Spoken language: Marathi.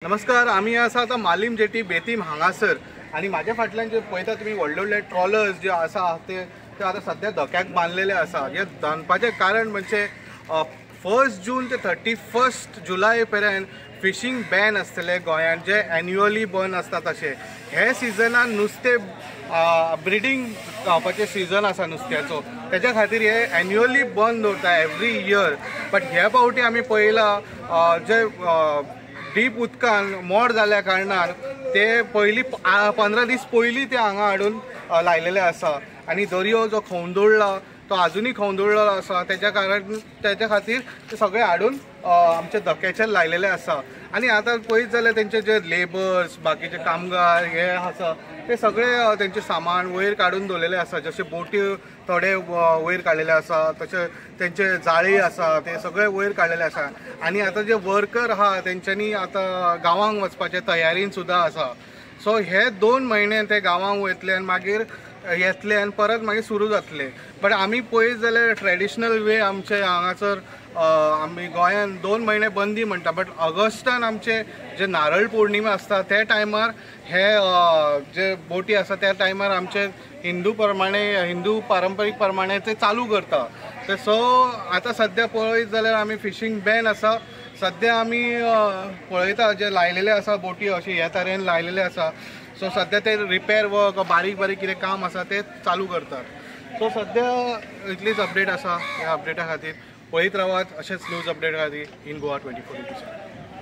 नमस्कार, आम्ही आसा आता मालीम जेटी बेतीम हांगासर आणि माझ्या फाटल्यान जे पळयता तुम्ही व्हडले व्हडले ट्रॉलर्स जे आसा ते आता सध्या धोक्याक बांदलेले आसा। हे बांदपाचें कारण म्हणजे 1 जून ते 31 जुलय पर्यंत फिशींग बॅन आसतले गोंयांत, जे एन्युअली बंद आसता तशें। हे सिजनान नुस्तें ब्रिडींग जावपाचें सिजन आसा नुस्त्याचो, तेज्या खातीर हे एन्युअली बंद दवरता एवरी इयर। बट हे फावटी आमी पळयलां जे डीप उदकान मोड जाल्या कारणान ते पयलीं 15 दीस पयलीं ते हांगा हाडून लायलेले आसा आणि दर्यो जो खवंदुळ्ळा तो आजुनूय खवंदुळ्ळो आसा। तेज्या खातीर ते सगळे हाडून आमच्या धोक्याचेर लायलेले आसा। आणि आता पळयत जाल्यार तेंचे जे लेबर्स बाकीचे कामगार हे आसा ते सगळे तेंचे सामान वयर काडून दवरलेले आसा। जशे बोटी थोडे वयर काडलेले आसा, तशे तेंचे जाळी आसा ते सगळे वयर काडलेले आसा। आणि आता जे वर्कर आहा तेंच्यांनी आता गांवांक वचपाचे तयारीन सुद्दां आसा। सो हे 2 म्हयने ते गांवांक वयतले आनी मागीर येतले आनी परत मागीर सुरू जातले। बट आमी पळयत जाल्यार ट्रेडिशनल वे आमचे हांगासर आमी गोंयान 2 म्हयने बंदी म्हणटा, बट ऑगस्टान आमचे जे नारळ पौर्णिमा आसता त्या टायमार हे जे बोटी आसा त्या टायमार आमचे हिंदू पारंपारीक प्रमाणे ते चालू करता। सो आता सध्या पळयत जाल्यार आमी फिशींग बॅन आसा। सध्या आमी पळयता जे लायलेले आसा बोटी अशे ह्या तरेन लायलेले आसा। सो सध्या ते रिपेर वर्क बारीक बारीक कितें काम आसा ते चालू करतात। सो सध्या इतलीच अपडेट आसा। ह्या अपडेटा खातीर पळयत रावात अशेंच न्यूज अपडेट खातीर इन गोवा 24/7।